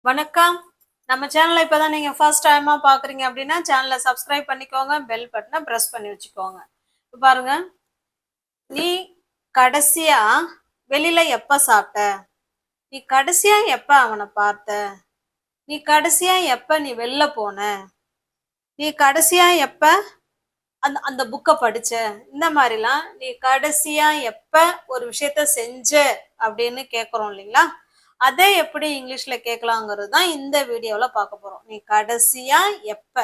வணக்கம். நம்ம சேனலை இப்பதான் நீங்க ஃபர்ஸ்ட் டைமா பாக்குறீங்க அப்படின்னா சேனலை சப்ஸ்கிரைப் பண்ணிக்கோங்க, பெல் பட்டனை பிரஸ் பண்ணி வச்சுக்கோங்க. இப்ப பாருங்க, நீ கடைசியா வெளியில எப்ப சாப்பிட்ட? நீ கடைசியா எப்ப அவனை பார்த்த? நீ கடைசியா எப்ப நீ வெளில போன? நீ கடைசியா எப்ப அந்த அந்த புக்கை படிச்ச? இந்த மாதிரிலாம் நீ கடைசியா எப்ப ஒரு விஷயத்த செஞ்ச அப்படின்னு கேக்குறோம் இல்லைங்களா? அதை எப்படி இங்கிலீஷ்ல கேட்கலாங்கிறது தான் இந்த வீடியோல பார்க்க போறோம். நீ கடைசியா எப்ப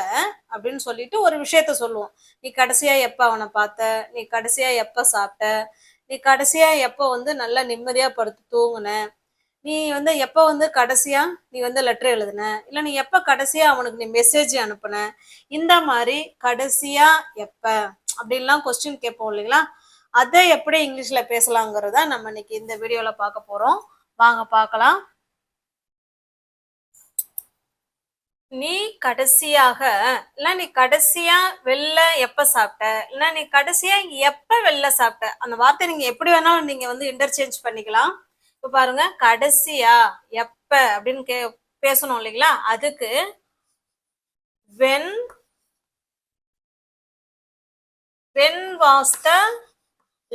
அப்படின்னு சொல்லிட்டு ஒரு விஷயத்த சொல்லுவோம். நீ கடைசியா எப்ப அவனை பார்த்த? நீ கடைசியா எப்ப சாப்பிட்ட? நீ கடைசியா எப்ப நல்லா நிம்மதியா படுத்து தூங்குன? நீ எப்ப கடைசியா நீ லெட்டர் எழுதுன? இல்ல நீ எப்ப கடைசியா அவனுக்கு நீ மெசேஜ் அனுப்புன? இந்த மாதிரி கடைசியா எப்ப அப்படின்லாம் கொஸ்டின் கேட்போம் இல்லைங்களா? அதை எப்படி இங்கிலீஷ்ல பேசலாங்கிறத நம்ம இன்னைக்கு இந்த வீடியோல பார்க்க போறோம். வாங்க பார்க்கலாம். நீ கடைசியாக இல்ல நீ கடைசியா வெளில எப்ப சாப்பிட்ட? இல்ல நீ கடைசியா எப்ப வெளில சாப்பிட்ட? அந்த வார்த்தை நீங்க எப்படி வேணாலும் நீங்க இன்டர்சேஞ்ச் பண்ணிக்கலாம். இப்ப பாருங்க, கடைசியா எப்ப அப்படின்னு பேசணும் இல்லைங்களா? அதுக்கு when was the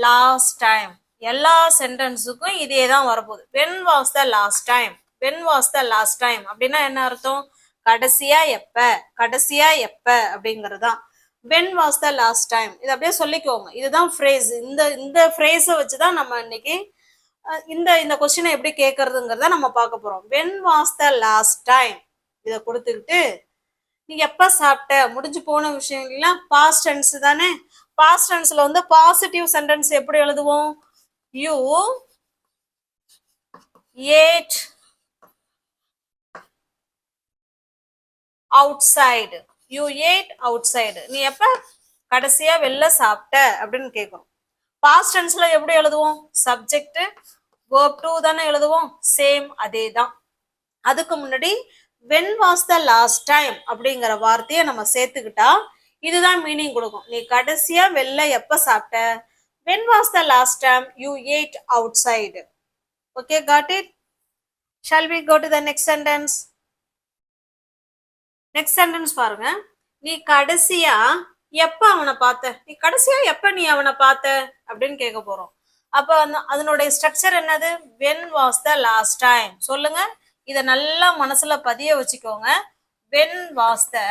last time. எல்லா சென்டென்ஸுக்கும் இதே தான் வரப்போகுது. when was the last time. when was the last time அப்படின்னா என்ன அர்த்தம்? கடைசியா எப்ப, கடைசியா எப்ப அப்படிங்கிறது தான் when was the last time. இது அப்படியே சொல்லிக்கோங்க. இதுதான் ஃப்ரேஸ். இந்த ஃப்ரேஸை வச்சுதான் நம்ம இன்னைக்கு இந்த கொஸ்டினை எப்படி கேட்கறதுங்கிறத நம்ம பார்க்க போறோம். when was the last time இதை கொடுத்துக்கிட்டு நீ எப்ப சாப்பிட்ட முடிஞ்சு போன விஷயம் இல்லைங்களா? பாஸ்ட் டென்ஸ் தானே. பாஸ்ட் டென்ஸ்ல பாசிட்டிவ் சென்டென்ஸ் எப்படி எழுதுவோம்? you ate outside. you ate outside. நீ எப்ப கடைசியா வெளில சாப்பிட்ட அப்படின்னு கேட்கணும். பாஸ்ட் டென்ஸ்ல எப்படி எழுதுவோம்? சப்ஜெக்ட் verb to தானே எழுதுவோம். சேம் அதே தான். அதுக்கு முன்னாடி when was the last time அப்படிங்கிற வார்த்தையை நம்ம சேர்த்துக்கிட்டா இதுதான் மீனிங் கொடுக்கும். நீ கடைசியா வெளில எப்ப சாப்பிட்ட? when was the last time you ate outside. Okay, got it? Shall we go to the next sentence? next sentence பாருங்க. நீ கடைசியா எப்ப அவனை பார்த்த? நீ கடைசியா எப்ப நீ அவனை பார்த்த அப்படின்னு கேட்க போறோம். அப்ப அதனுடைய ஸ்ட்ரக்சர் என்னது? when was the last time. சொல்லுங்க. இத நல்லா மனசுல பதிய வச்சுக்கோங்க. when was the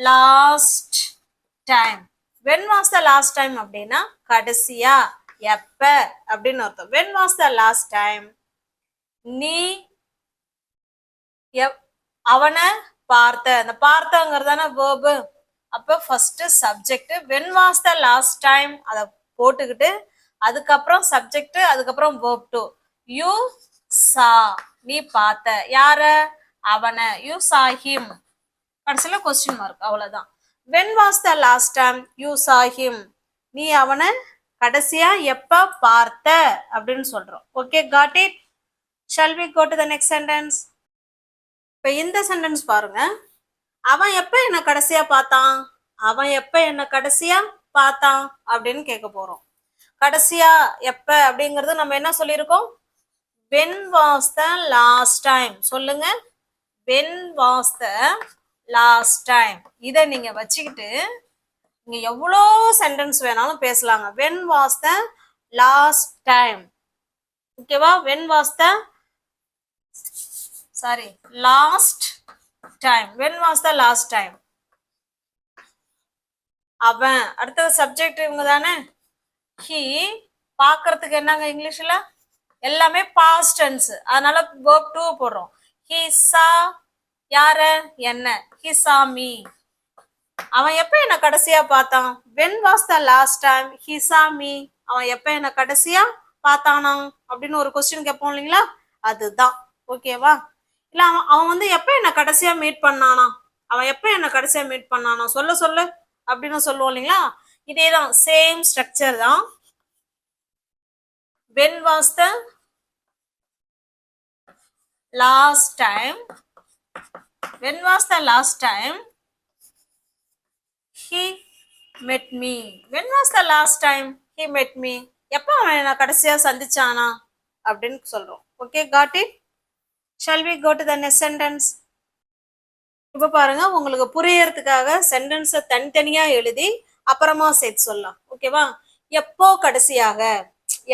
last time. when was the last time அப்படின்னா கடைசியா எப்ப அப்படின்னு அர்த்தம். when was the last time நீ அவனை பார்த்த? அந்த பார்த்தங்கிறதான verb. அப்ப first subject when was the last time அத போட்டுக்கிட்டு அதுக்கப்புறம் சப்ஜெக்ட் அதுக்கப்புறம் verb to. you saw நீ பார்த்த யார? அவனை. you saw him. கடைசியில கொஸ்டின் மார்க். அவ்வளவுதான். when was the last time you saw him. நீ அவனை கடைசியா எப்ப பார்த்த அப்படின்னு சொல்றோம். Okay, got it? shall we go to the next sentence? இப்ப இந்த சென்டென்ஸ் பாருங்க. அவன் எப்ப என்ன கடைசியா பார்த்தான்? அவன் எப்ப என்ன கடைசியா பார்த்தான் அப்படின்னு கேட்க போறோம். கடைசியா எப்ப அப்படிங்கறது நம்ம என்ன சொல்லியிருக்கோம்? when was the last time. சொல்லுங்க. when was the last time. இதை நீங்க வச்சுக்கிட்டு நீங்க எவ்வளோ சென்டென்ஸ் வேணாலும் பேசலாங்க. when was the last time. ஓகேவா? when was the last time. when was the last time. அவன் அடுத்தது சப்ஜெக்ட் இவங்க தானே. he பாக்குறதுக்கு என்னங்க இங்கிலீஷ்ல எல்லாமே பாஸ்ட் டென்ஸ். அதனால verb to போடுறோம். he saw யார? என்ன. he saw me. அவன் எப்ப என்ன கடைசியா பார்த்தான்? when was the last time he saw me. அவன் எப்ப என்ன கடைசியா பார்த்தானா அப்படின்னு ஒரு கொஸ்டின் கேட்போம் இல்லைங்களா? அதுதான். ஓகேவா? இல்ல அவன் எப்ப என்ன கடைசியா மீட் பண்ணானா? அவன் எப்ப என்ன கடைசியா மீட் பண்ணானா சொல்லு அப்படின்னு சொல்லுவோம் இல்லைங்களா? இதேதான், சேம் ஸ்ட்ரக்சர் தான். when was the last time. when was the last time he met me. when was the last time he met me. எப்ப அவன் என்ன கடைசியா சந்திச்சானா அப்படின்னு சொல்றோம். Okay, got it? Shall we go to the next sentence? இப்போ பாருங்க, உங்களுக்கு புரியறதுக்காக சென்டென்ஸை தனித்தனியா எழுதி அப்புறமா சேர்த்து சொல்லலாம். ஓகேவா? எப்போ கடைசியாக,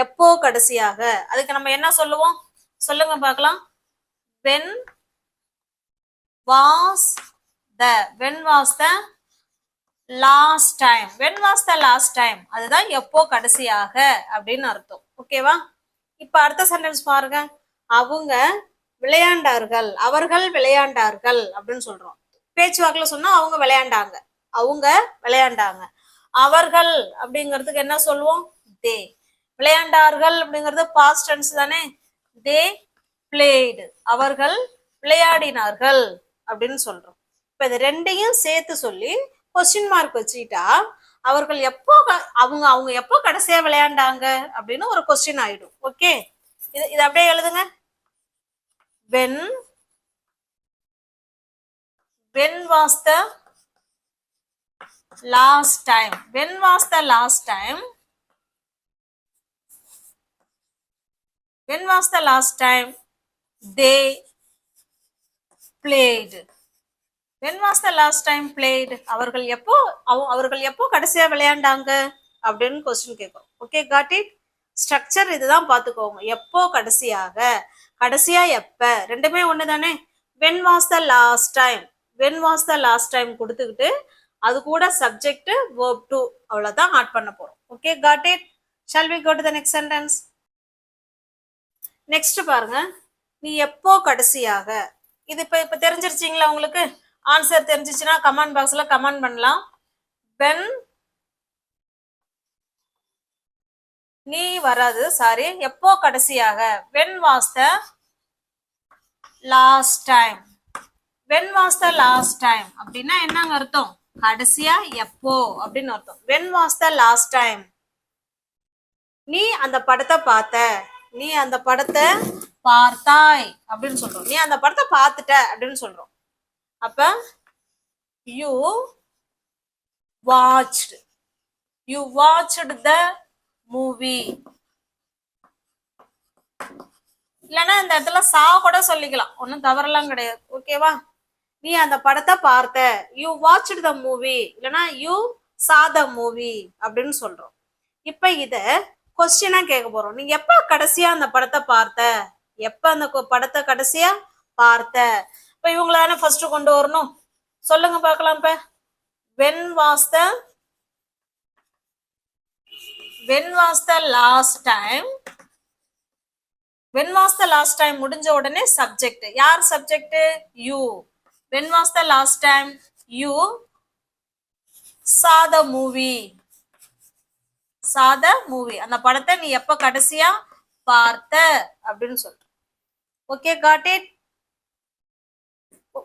எப்போ கடைசியாக, அதுக்கு நம்ம என்ன சொல்லுவோம் சொல்லுங்க பார்க்கலாம். when was the last time, when was the last time, அதுதான் எப்போ கடைசியாக அப்படின்னு அர்த்தம். ஓகேவா? இப்ப அடுத்த சென்டென்ஸ் பாருங்க. அவங்க விளையாண்டார்கள், அவர்கள் விளையாண்டார்கள் அப்படின்னு சொல்றோம். பேச்சுவாக்குல சொன்னா அவங்க விளையாண்டாங்க, அவங்க விளையாண்டாங்க. அவர்கள் அப்படிங்கிறதுக்கு என்ன சொல்லுவோம்? தே. விளையாண்டார்கள் அப்படிங்கிறது பாஸ்ட் டென்ஸ் தானே. தே பிளேடு, அவர்கள் விளையாடினார்கள் அப்படின்னு சொல்றோம். இப்ப இது ரெண்டையும் சேர்த்து சொல்லி கொஸ்டின் மார்க் வச்சுக்கிட்டா அவர்கள் எப்போ அவங்க எப்போ கடைசியா விளையாண்டாங்க அப்படின்னு ஒரு கொஸ்டின் ஆயிடும். ஓகே, இது அப்படியே எழுதுங்க. when was the last time, when was the last time, when was the last time they played, when was the last time played, அவர்கள் எப்போ கடைசியா விளையாண்டாங்க அப்படின்னு கொஸ்டின் கேட்கும். Okay, got it? ஸ்ட்ரக்சர் இதுதான் பார்த்துக்கோங்க. எப்போ கடைசியாக, கடைசியா எப்ப, ரெண்டுமே ஒண்ணு தானே. when was the last time, when was the last time கொடுத்துக்கிட்டு அது கூட சப்ஜெக்ட் verb to அவ்வளவுதான் ஆட் பண்ண போறோம். Okay, got it? shall we go to the next sentence? Next பாருங்க. நீ எப்போ கடைசியாக, இது இப்ப தெரிஞ்சிருச்சீங்களா உங்களுக்கு? ஆன்சர் தெரிஞ்சிச்சுன்னா கமெண்ட் பாக்ஸ்ல கமெண்ட் பண்ணலாம். when, நீ வராது, சாரி, எப்போ கடைசியாக, when was the last time, when was the last time அப்படின்னா என்னங்க அர்த்தம்? கடைசியா எப்போ அப்படின்னு அர்த்தம். when was the last time, நீ அந்த படத்தை பார்த்த, நீ அந்த படத்தை பார்த்தாய் அப்படின்னு சொல்றோம். நீ அந்த படத்தை பார்த்துட்ட அப்படின்னு சொல்றோம். அப்ப you watched, you watched the movie. இல்லைன்னா இந்த இடத்துல சா கூட சொல்லிக்கலாம், ஒன்னும் தவறெல்லாம் கிடையாது. ஓகேவா? நீ அந்த படத்தை பார்த்த, யூ வாட்ச்டு த மூவி, இல்லைன்னா யூ சா த மூவி அப்படின்னு சொல்றோம். இப்ப இத கொஸ்டினா கேட்க போறோம். நீங்க எப்ப கடைசியா அந்த படத்தை பார்த்த, எப்ப அந்த படத்தை கடைசியா பார்த்த. இப்ப இவங்கள தானே ஃபர்ஸ்ட் கொண்டு வரணும். சொல்லுங்க பார்க்கலாம். இப்ப when was the last time, when was the last time முடிஞ்ச உடனே சப்ஜெக்ட். யார் subject? you. when was the last time you saw the movie, saw the movie, அந்த படத்தை நீ எப்ப கடைசியா பார்த்த அப்படின்னு சொல்ற. Okay, got it?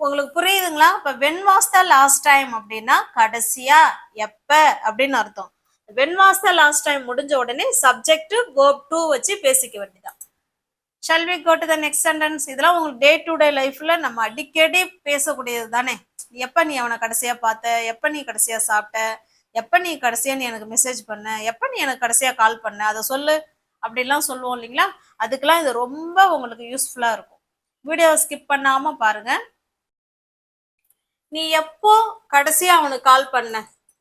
உங்களுக்கு புரியுதுங்களா? இப்ப when was the last time அப்படின்னா கடைசியா எப்ப அப்படின்னு அர்த்தம். when was the last time முடிஞ்ச உடனே சப்ஜெக்ட் verb to வச்சு பேசிக்க வேண்டியதான். shall we go to the next sentence? இதெல்லாம் உங்களுக்கு டே டு டே லைஃப்ல நம்ம அடிக்கடி பேசக்கூடியது தானே. எப்ப நீ அவனை கடைசியா பார்த்த, எப்ப நீ கடைசியா சாப்பிட்ட, எப்ப நீ கடைசியா நீ எனக்கு மெசேஜ் பண்ண, எப்ப நீ எனக்கு கடைசியா கால் பண்ண, அதை சொல்லு அப்படிலாம் சொல்லுவோம் இல்லைங்களா? அதுக்கெல்லாம் இது ரொம்ப உங்களுக்கு யூஸ்ஃபுல்லா இருக்கும். வீடியோ ஸ்கிப் பண்ணாம பாருங்க. நீ எப்போ கடைசியா அவனுக்கு கால் பண்ண,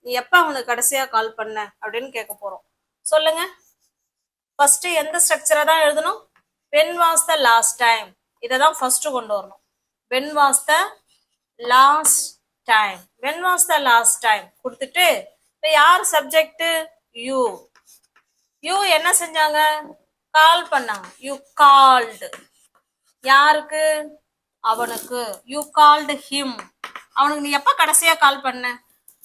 நீ எப்ப அவனுக்கு கடைசியா கால் பண்ண அப்படின்னு கேட்க போறோம். சொல்லுங்க. ஃபர்ஸ்ட் எந்த ஸ்ட்ரக்சரை தான் எழுதணும்? when was the last time, இததான் ஃபர்ஸ்ட் கொண்டு வரணும். when was the last time, when was the last time கொடுத்துட்டு இப்ப யார் சப்ஜெக்ட்? you. you என்ன செஞ்சாங்க? கால் பண்ணாங்க. you called. யாருக்கு? அவனுக்கு. you called him. அவனுக்கு நீ எப்ப கடைசியா கால் பண்ண?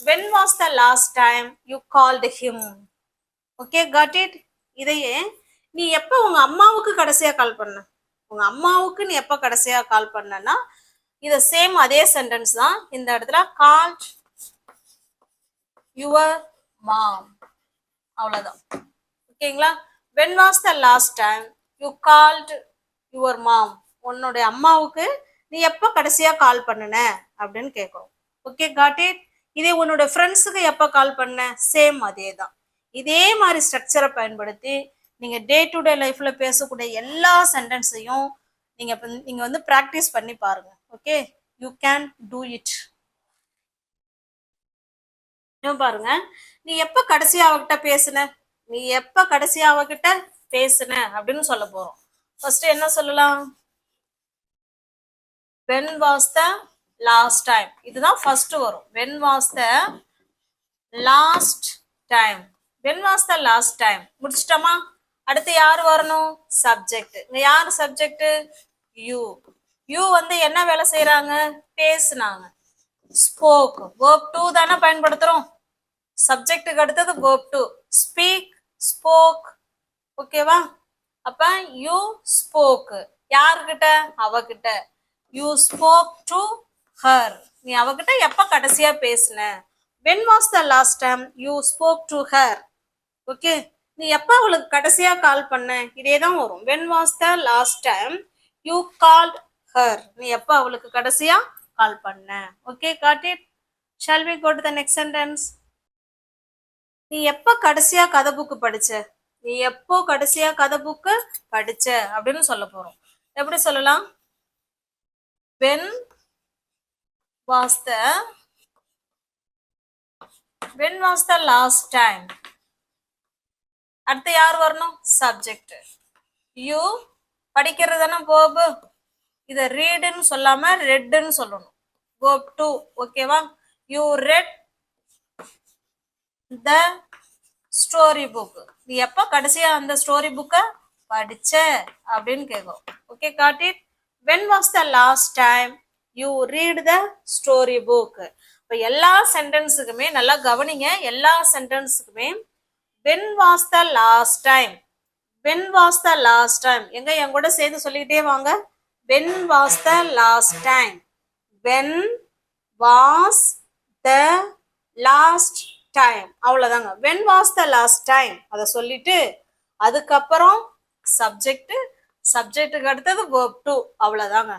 when was the last time you called him. Okay, got it? இதையே நீ எப்ப உங்க அம்மாவுக்கு கடைசியா கால் பண்ண, உங்க அம்மாவுக்கு நீ எப்ப கடைசியா கால் பண்ணனா இத சேம் அதே சென்டென்ஸ் தான். இந்த இடத்துல called your mom, அவ்வளவுதான். ஓகேங்களா? when was the last time you called your mom, உன்னுடைய அம்மாவுக்கு நீ எப்ப கடைசியா கால் பண்ணன அப்படின்னு கேட்கிறோம். Okay, got it? இதே உன்னோட ஃப்ரெண்ட்ஸுக்கு எப்ப கால் பண்ண, சேம் அதே தான். இதே மாதிரி ஸ்ட்ரக்சரை பயன்படுத்தி நீங்க டே டு டே லைஃப்ல பேசக்கூடிய எல்லா சென்டென்ஸையும் நீங்க வந்து பிராக்டிஸ் பண்ணி பாருங்க. Okay, you can do it. பாருங்க, நீ எப்ப கடைசியா அவகிட்ட பேசுன, நீ எப்ப கடைசியா அவகிட்ட பேசுன அப்படின்னு சொல்ல போறோம். ஃபர்ஸ்ட் என்ன சொல்லலாம்? when was the last time. இதுதான் ஃபர்ஸ்ட் வரும். when was the last time. when was the last time முடிச்சிட்டோமா? அடுத்து யார் வரணும்? சப்ஜெக்ட். இங்க யார் சப்ஜெக்ட்? யூ. யூ வந்து என்ன வேலை செய்யறாங்க? பேசுனாங்க. ஸ்போக். verb to தானே பயன்படுத்துறோம். சப்ஜெக்ட்டுக்கு அடுத்தது verb to. Speak, spoke. ஓகேவா? அப்ப யூ ஸ்போக். யார்கிட்ட? அவகிட்ட. You spoke to her. நீ அவகிட்ட எப்ப கடைசியா பேசுன? when was the last time you spoke to her. Okay, நீ எப்ப அவளுக்கு கடைசியா கால் பண்ண? இதேதான் வரும். when was the last time you called her. நீ எப்ப அவளுக்கு கடைசியா கால் பண்ண? Okay, got it. shall we go to the next sentence. நீ எப்ப கடைசியா கதை புக்கு படிச்ச? நீ எப்போ கடைசியா கதை புக்கு படிச்ச அப்படின்னு சொல்ல போறோம். எப்படி சொல்லலாம்? when was the last time. அடுத்து யார் வரணும்? சப்ஜெக்ட். யூ படிக்கிறதுனா verb. இத ரீட்னு சொல்லாம ரெட்னு சொல்லணும். verb to. ஓகேவா? You read the story book. நீ எப்ப கடைசியா அந்த ஸ்டோரி புக்க படிச்ச அப்படின்னு கேட்கும். Okay, got it. when was the last time you read the story book. இப்போ எல்லா சென்டென்ஸுக்குமே நல்லா கவனிங்க. எல்லா சென்டென்ஸுக்குமே when was the last time. when was the last time. எங்க என் கூட சேர்ந்து சொல்லிக்கிட்டே வாங்க. when was the last time. when was the last time. அவ்வளவுதாங்க. when was the last time அத சொல்லிட்டு அதுக்கப்புறம் சப்ஜெக்ட், சப்ஜெக்ட்டுக்கு அடுத்தது verb to. அவ்வளவுதாங்க.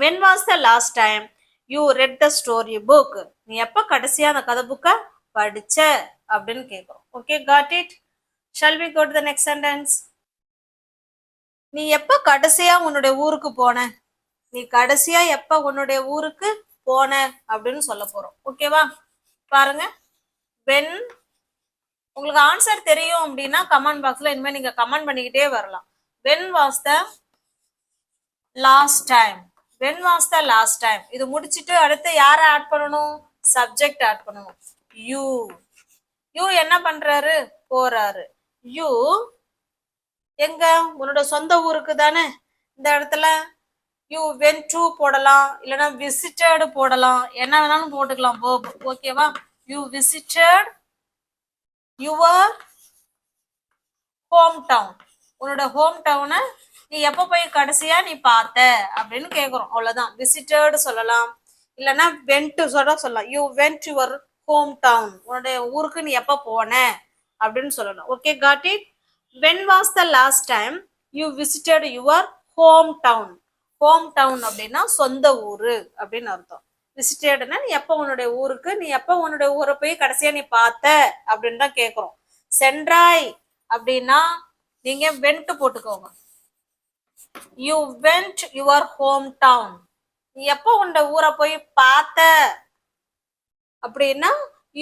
when was the last time you read the story book. நீ எப்ப கடைசியா அந்த கதை புக்க படிச்ச அப்படின்னு கேட்கும். Okay, got it. shall we go to the next sentence. நீ எப்ப கடைசியா உன்னுடைய ஊருக்கு போன? நீ கடைசியா எப்ப உன்னுடைய ஊருக்கு போன அப்படின்னு சொல்ல போறோம். ஓகேவா? பாருங்க, when உங்களுக்கு ஆன்சர் தெரியும் அப்படின்னா கமெண்ட் பாக்ஸ்ல இனிமே நீங்க கமெண்ட் பண்ணிக்கிட்டே வரலாம். when was the last time. when was the last time. இது முடிச்சிட்டு அடுத்து யார ஆட் பண்ணணும்? சப்ஜெக்ட் ஆட் பண்ணணும். யூ. யூ என்ன பண்றாரு? போறாரு. யூ எங்க? உன்னோட சொந்த ஊருக்கு தானே. இந்த இடத்துல யூ went to போடலாம், இல்லைன்னா visited போடலாம், என்ன வேணாலும் போட்டுக்கலாம் verb. ஓகேவா? You visited your home town. உன்னோட ஹோம் டவுனை நீ எப்ப போய் கடைசியா நீ பார்த்த அப்படின்னு கேக்குறோம். அவ்வளவுதான். விசிட்டட் சொல்லலாம், இல்லைன்னா வென்ட் சொல்லலாம். You went your home down. உன்னுடைய ஊருக்கு நீ எப்ப போன அப்படின்னு சொல்லலாம். Okay, got it. when was the last time you visited your home town. Home town அப்படின்னா சொந்த ஊரு அப்படின்னு அர்த்தம். விசிட்டட்னா நீ எப்ப உன்னுடைய ஊருக்கு, நீ எப்ப உன்னுடைய ஊரை போய் கடைசியா நீ பார்த்த அப்படின்னு தான் கேக்குறோம். சென்றாய் அப்படின்னா நீங்க வென்ட் போட்டுக்கோங்க. You went your home town. நீ எப்போ உன்ட ஊரை போய் பார்த்த அப்படின்னா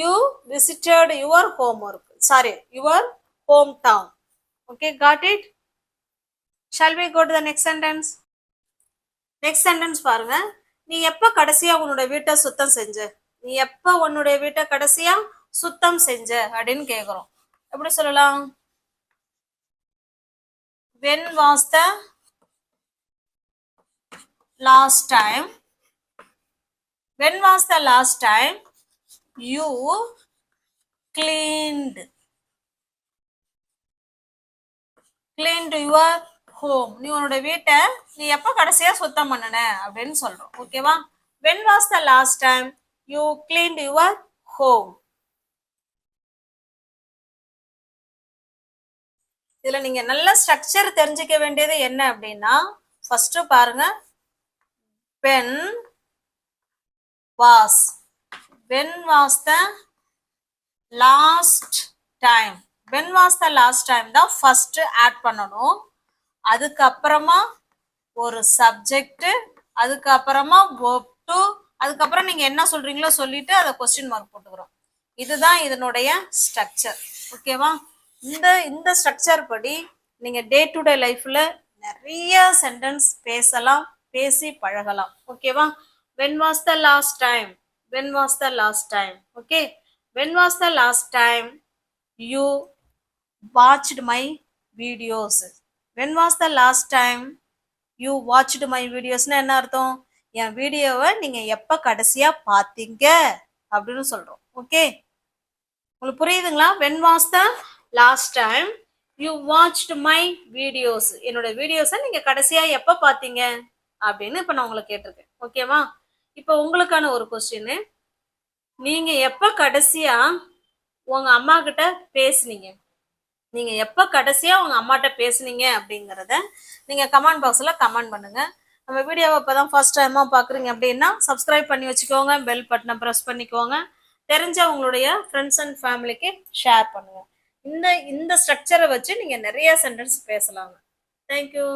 you visited your home work, sorry your home town. Okay, got it. Shall we go to the next sentence. Next sentence பாருங்க. நீ எப்ப கடைசியா உன்னோட வீட்டை சுத்தம் செஞ்ச? நீ எப்ப உன்னுடைய வீட்டை கடைசியா சுத்தம் செஞ்ச அப்படின்னு கேக்குறோம். எப்படி சொல்லலாம்? when was the last time. when was the last time you cleaned your home. நீ உன்னோட வீட்டை நீ எப்ப கடைசியா சுத்தம் பண்ணன அப்படின்னு சொல்றோம். ஓகேவா? when was the last time you cleaned your home. இதுல நீங்க நல்ல ஸ்ட்ரக்சர் தெரிஞ்சுக்க வேண்டியது என்ன அப்படின்னா, ஃபர்ஸ்ட் பாருங்க, when was the last time. when was the last time தான் ஃபர்ஸ்ட் ஆட் பண்ணணும். அதுக்கப்புறமா ஒரு சப்ஜெக்ட், அதுக்கப்புறமா verb to, அதுக்கப்புறம் நீங்க என்ன சொல்றீங்களோ சொல்லிட்டு அதை கொஸ்டின் மார்க் போட்டுக்கிறோம். இதுதான் இதனுடைய ஸ்ட்ரக்சர். ஓகேவா? இந்த ஸ்ட்ரக்சர் படி நீங்க டே டு டே லைஃப்ல நிறைய சென்டென்ஸ் பேசலாம், பேசி பழகலாம். ஓகேவா? when was the last time, when was the last time, okay, when was the last time you watched my videos, when was the last time you watched my videos னா என்ன அர்த்தம்? என் வீடியோவை நீங்க எப்ப கடைசியா பாத்தீங்க அப்படின்னு சொல்றோம். ஓகே, உங்களுக்கு புரியுதுங்களா? when was the last time you watched my videos, என்னோட வீடியோஸை நீங்க கடைசியா எப்ப பாத்தீங்க அப்படின்னு இப்ப நான் உங்களை கேட்டிருக்கேன். ஓகேவா? இப்ப உங்களுக்கான ஒரு கொஸ்டின், நீங்க எப்ப கடைசியா உங்க அம்மா கிட்ட பேசுனீங்க, நீங்க எப்ப கடைசியா உங்க அம்மாட்ட பேசுனீங்க அப்படிங்கறத நீங்க கமெண்ட் பாக்ஸ்ல கமெண்ட் பண்ணுங்க. நம்ம வீடியோவை இப்பதான் ஃபர்ஸ்ட் டைமா பாக்குறீங்க அப்படின்னா சப்ஸ்கிரைப் பண்ணி வச்சுக்கோங்க, பெல் பட்டனை பிரஸ் பண்ணிக்கோங்க, தெரிஞ்ச உங்களுடைய ஃப்ரெண்ட்ஸ் அண்ட் ஃபேமிலிக்கு ஷேர் பண்ணுங்க. இந்த ஸ்ட்ரக்சரை வச்சு நீங்க நிறைய சென்டென்ஸ் பேசலாம். தேங்க்யூ.